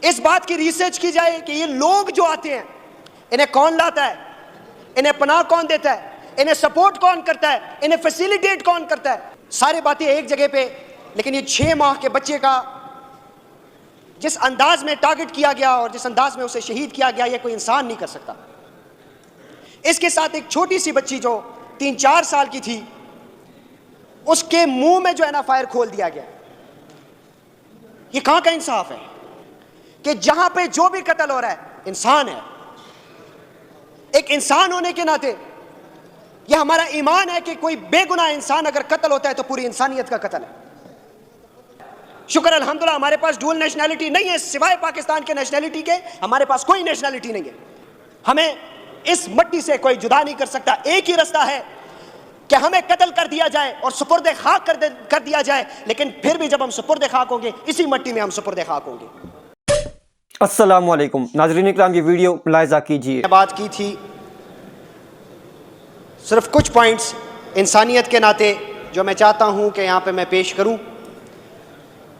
اس بات کی ریسرچ کی جائے کہ یہ لوگ جو آتے ہیں انہیں کون لاتا ہے, انہیں پناہ کون دیتا ہے, انہیں سپورٹ کون کرتا ہے, انہیں فیسیلیٹیٹ کون کرتا ہے. سارے باتیں ایک جگہ پہ, لیکن یہ 6 ماہ کے بچے کا جس انداز میں ٹارگٹ کیا گیا اور جس انداز میں اسے شہید کیا گیا, یہ کوئی انسان نہیں کر سکتا. اس کے ساتھ ایک چھوٹی سی بچی جو 3-4 سال کی تھی, اس کے منہ میں جو ہے نا فائر کھول دیا گیا. یہ کہاں کا انصاف ہے کہ جہاں پہ جو بھی قتل ہو رہا ہے انسان ہے. ایک انسان ہونے کے ناطے یہ ہمارا ایمان ہے کہ کوئی بے گناہ انسان اگر قتل ہوتا ہے تو پوری انسانیت کا قتل ہے. شکر الحمدللہ ہمارے پاس ڈول نیشنلٹی نہیں ہے, سوائے پاکستان کے نیشنلٹی کے ہمارے پاس کوئی نیشنلٹی نہیں ہے. ہمیں اس مٹی سے کوئی جدا نہیں کر سکتا. ایک ہی رستہ ہے کہ ہمیں قتل کر دیا جائے اور سپرد خاک کر دیا جائے, لیکن پھر بھی جب ہم سپرد خاک ہوں گے اسی مٹی میں ہم سپرد خاک ہوں گے. السلام علیکم ناظرین اکرام, یہ ویڈیو ملاحظہ کیجیے. بات کی تھی صرف کچھ پوائنٹس انسانیت کے ناطے جو میں چاہتا ہوں کہ یہاں پہ میں پیش کروں.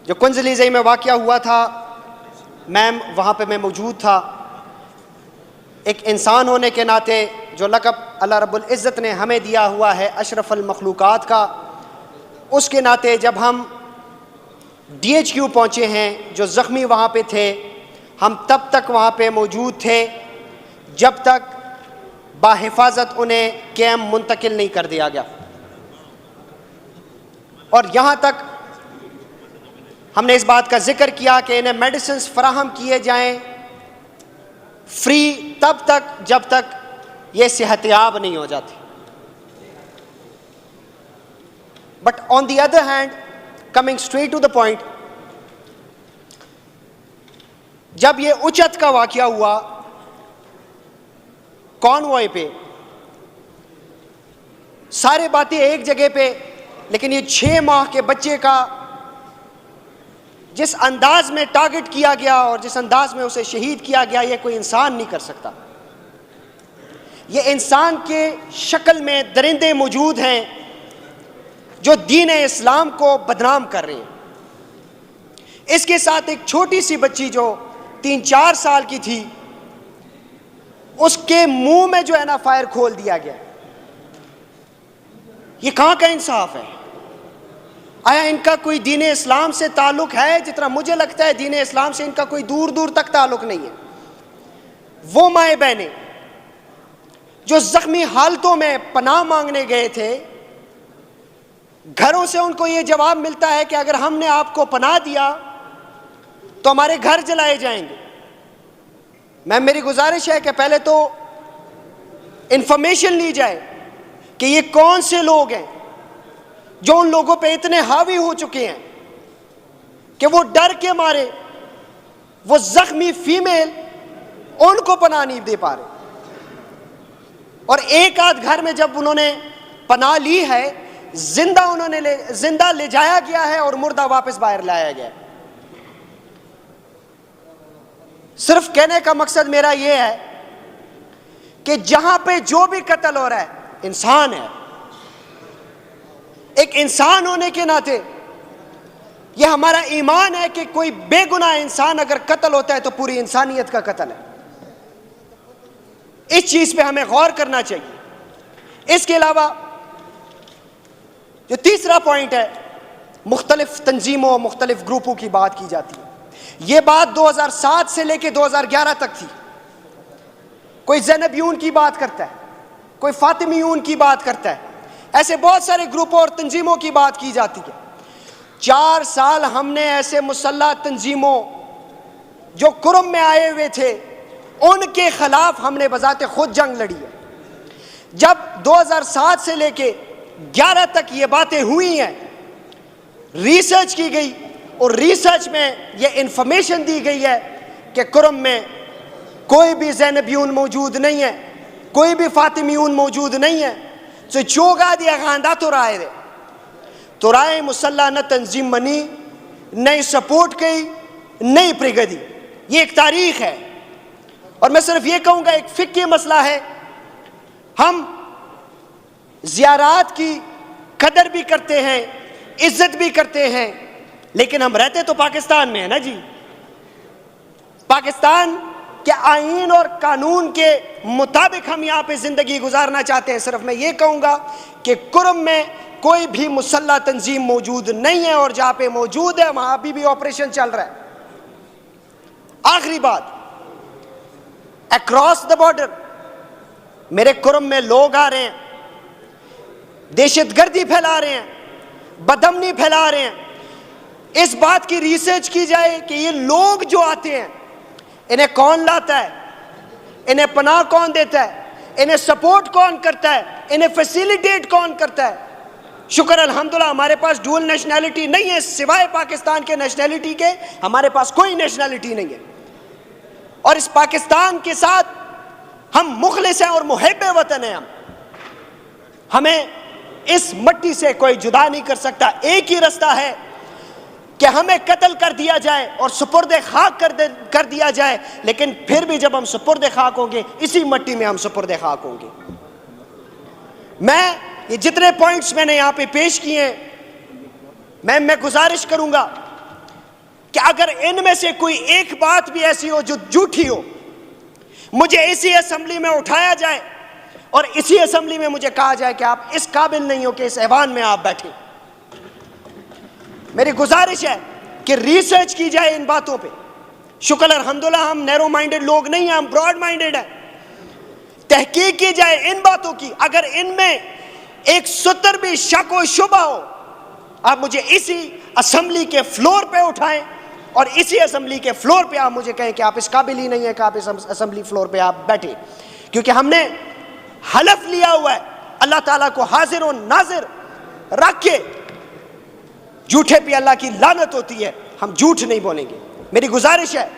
جو کنزلیزئی میں واقعہ ہوا تھا, میم وہاں پہ میں موجود تھا. ایک انسان ہونے کے ناطے جو لقب اللہ رب العزت نے ہمیں دیا ہوا ہے اشرف المخلوقات کا, اس کے ناطے جب ہم DHQ پہنچے ہیں, جو زخمی وہاں پہ تھے, ہم تب تک وہاں پہ موجود تھے جب تک باحفاظت انہیں کیمپ منتقل نہیں کر دیا گیا. اور یہاں تک ہم نے اس بات کا ذکر کیا کہ انہیں میڈیسنز فراہم کیے جائیں فری تب تک جب تک یہ صحت یاب نہیں ہو جاتی. But on the other hand, coming straight to the point, جب یہ اچت کا واقعہ ہوا کانوائے پہ, سارے باتیں ایک جگہ پہ, لیکن یہ 6 ماہ کے بچے کا جس انداز میں ٹارگٹ کیا گیا اور جس انداز میں اسے شہید کیا گیا, یہ کوئی انسان نہیں کر سکتا. یہ انسان کے شکل میں درندے موجود ہیں جو دین اسلام کو بدنام کر رہے ہیں. اس کے ساتھ ایک چھوٹی سی بچی جو 3-4 سال کی تھی, اس کے منہ میں جو ہے نا فائر کھول دیا گیا. یہ کہاں کا انصاف ہے؟ آیا ان کا کوئی دین اسلام سے تعلق ہے؟ جتنا مجھے لگتا ہے دین اسلام سے ان کا کوئی دور دور تک تعلق نہیں ہے. وہ مائیں بہنیں جو زخمی حالتوں میں پناہ مانگنے گئے تھے, گھروں سے ان کو یہ جواب ملتا ہے کہ اگر ہم نے آپ کو پناہ دیا تو ہمارے گھر جلائے جائیں گے. میری گزارش ہے کہ پہلے تو انفارمیشن لی جائے کہ یہ کون سے لوگ ہیں جو ان لوگوں پہ اتنے حاوی ہو چکے ہیں کہ وہ ڈر کے مارے وہ زخمی فیمیل ان کو پناہ نہیں دے پا رہے. اور ایک آدھ گھر میں جب انہوں نے پناہ لی ہے, زندہ لے جایا گیا ہے اور مردہ واپس باہر لایا گیا. صرف کہنے کا مقصد میرا یہ ہے کہ جہاں پہ جو بھی قتل ہو رہا ہے انسان ہے. ایک انسان ہونے کے ناطے یہ ہمارا ایمان ہے کہ کوئی بے گناہ انسان اگر قتل ہوتا ہے تو پوری انسانیت کا قتل ہے. اس چیز پہ ہمیں غور کرنا چاہیے. اس کے علاوہ جو تیسرا پوائنٹ ہے, مختلف تنظیموں مختلف گروپوں کی بات کی جاتی ہے. یہ بات 2007 سے لے کے 2011 تک تھی. کوئی زینبیون کی بات کرتا ہے, کوئی فاطمیون کی بات کرتا ہے, ایسے بہت سارے گروپوں اور تنظیموں کی بات کی جاتی ہے. 4 سال ہم نے ایسے مسلح تنظیموں جو کرم میں آئے ہوئے تھے ان کے خلاف ہم نے بذات خود جنگ لڑی ہے. جب 2007 سے لے کے 11 تک یہ باتیں ہوئی ہیں, ریسرچ کی گئی اور ریسرچ میں یہ انفارمیشن دی گئی ہے کہ کرم میں کوئی بھی زینبیون موجود نہیں ہے, کوئی بھی فاطمیون موجود نہیں ہے. سو چوگا دیا خاندہ تو رائے مسلح نہ تنظیم منی, نئی سپورٹ کی, نئی پرگدی. یہ ایک تاریخ ہے. اور میں صرف یہ کہوں گا ایک فقہی مسئلہ ہے, ہم زیارات کی قدر بھی کرتے ہیں, عزت بھی کرتے ہیں, لیکن ہم رہتے تو پاکستان میں ہیں نا جی. पाकिस्तान के आईन और कानून के मुताबिक हम यहाँ पे ज़िंदगी गुजारना चाहते हैं। सिर्फ मैं ये कहूँगा कि कुर्म में कोई भी मुसल्ला तंजीम मौजूद नहीं है, और जहाँ पे मौजूद है वहाँ अभी भी ऑपरेशन चल रहा है। आखिरी बात, अक्रॉस द बॉर्डर मेरे कुर्म में लोग आ रहे हैं, दहशतगर्दी फैला रहे हैं, बदअमनी फैला रहे हैं। इस बात की रिसर्च की जाए कि ये लोग जो आते हैं इन्हें कौन लाता है, इन्हें पनाह कौन देता है, इन्हें सपोर्ट कौन करता है, इन्हें फैसिलिटेट कौन करता है। शुक्र अल्हम्दुलिल्लाह हमारे पास डुअल नेशनैलिटी नहीं है, सिवाय पाकिस्तान के नेशनैलिटी के हमारे पास कोई नेशनैलिटी नहीं है। और इस पाकिस्तान के साथ हम मुखलिस हैं और मुहिब वतन हैं। हमें इस मट्टी से कोई जुदा नहीं कर सकता। एक ही रास्ता है कि हमें कत्ल कर दिया जाए और सुपुर्द खाक कर दिया जाए, लेकिन फिर भी जब हम सुपुर्द खाक होंगे इसी मट्टी में हम सुपुर्द खाक होंगे। मैं ये जितने पॉइंट्स मैंने यहाँ पे पेश किए हैं, मैं गुजारिश करूंगा कि अगर इनमें से कोई एक बात भी ऐसी हो जो झूठी हो, मुझे इसी असेंबली में उठाया जाए और इसी असेंबली में मुझे कहा जाए कि आप इस काबिल नहीं हो कि इस ऐवान में आप बैठे। मेरी गुजारिश है कि रिसर्च की जाए इन बातों पे। शुक्र अल्हम्दुलिल्लाह हम नैरो माइंडेड लोग नहीं हैं, हम ब्रॉड माइंडेड हैं। तहकीक की जाए इन बातों की। अगर इनमें एक सुतर भी शक व शुबा हो, आप मुझे इसी असेंबली के फ्लोर पे उठाएं और इसी असेंबली के फ्लोर पे आप मुझे कहें कि आप इस काबिल ही नहीं है कि आप इस असेंबली फ्लोर पे आप बैठे। क्योंकि हमने हलफ लिया हुआ है अल्लाह ताला को हाजिर और नाजिर रख के। झूठे पे अल्लाह की लानत होती है, हम झूठ नहीं बोलेंगे। मेरी गुजारिश है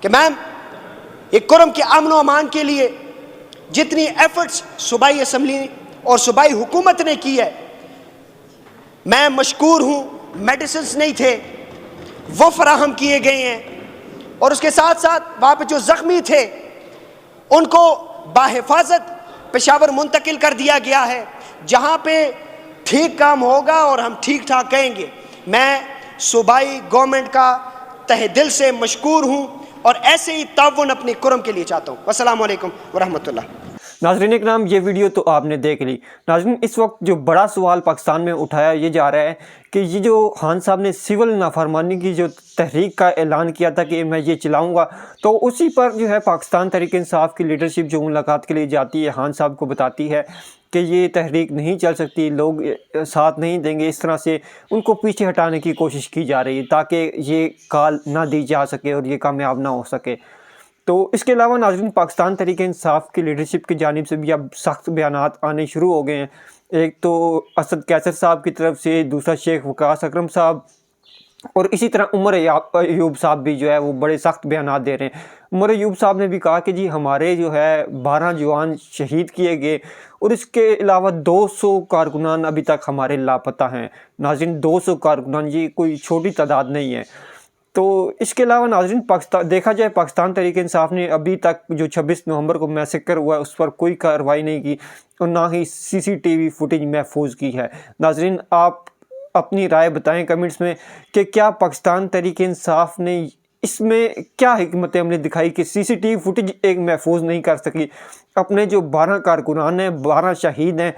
कि मैम ये कुर्म के अमन व अमान के लिए जितनी एफर्ट्स सूबाई असेंबली और सूबाई हुकूमत ने की है, मैं मशकूर हूँ। मेडिसिन्स नहीं थे वो फराहम किए गए हैं, और उसके साथ साथ वहाँ पे जो ज़ख्मी थे उनको बाहिफाजत पेशावर मुंतकिल कर दिया गया है। जहाँ पे ठीक काम होगा और हम ठीक ठाक कहेंगे। मैं सूबाई गवर्नमेंट का तहे दिल से मशकूर हूँ और ऐसे ही ताउन अपने कुर्म के लिए चाहता हूँ। अस्सलामु अलैकुम वरहमतुल्लाह। नाज़रीन इकराम, ये वीडियो तो आपने देख ली। नाज़रीन इस वक्त जो बड़ा सवाल पाकिस्तान में उठाया ये जा रहा है कि ये जो खान साहब ने सिविल नाफरमानी की जो तहरीक का ऐलान किया था कि मैं ये चलाऊंगा, तो उसी पर जो है पाकिस्तान तहरीक इंसाफ की लीडरशिप जो मुलाकात के लिए जाती है, खान साहब को बताती है कि ये तहरीक नहीं चल सकती, लोग साथ नहीं देंगे। इस तरह से उनको पीछे हटाने की कोशिश की जा रही है ताकि ये कॉल ना दी जा सके और ये कामयाब ना हो सके। तो इसके अलावा नाज़रीन पाकिस्तान तहरीक इंसाफ की लीडरशिप की जानिब से भी अब सख्त बयानात आने शुरू हो गए हैं। एक तो असद कैसर साहब की तरफ से, दूसरा शेख वकास अकरम साहब, और इसी तरह उमर अयूब साहब भी जो है वो बड़े सख्त बयानात दे रहे हैं। उमर अयूब साहब ने भी कहा कि जी हमारे जो है 12 जवान शहीद किए गए और इसके अलावा 200 कारकुनान अभी तक हमारे लापता हैं। नाज़रीन 200 कारकुनान ये कोई छोटी तादाद नहीं है। तो इसके अलावा नाज़रीन पाकिस्तान देखा जाए, पाकिस्तान तहरीक इंसाफ ने अभी तक जो 26 नवंबर को मैसेकर हुआ है उस पर कोई कार्रवाई नहीं की और ना ही CCTV फुटेज महफूज की है। नाज़रीन आप अपनी राय बताएं कमेंट्स में कि क्या पाकिस्तान तहरीक इंसाफ ने इसमें क्या हिकमत अमली दिखाई कि CCTV फुटेज एक महफूज नहीं कर सकी। अपने जो 12 कारकुनान हैं, 12 शहीद हैं,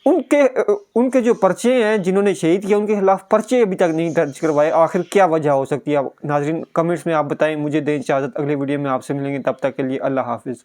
उनके जो पर्चे हैं जिन्होंने शहीद किया उनके खिलाफ पर्चे अभी तक नहीं दर्ज करवाए। आखिर क्या वजह हो सकती है? नाज़रीन कमेंट्स में आप बताएं। मुझे दें इजाज़त, अगले वीडियो में आपसे मिलेंगे, तब तक के लिए अल्लाह हाफिज़।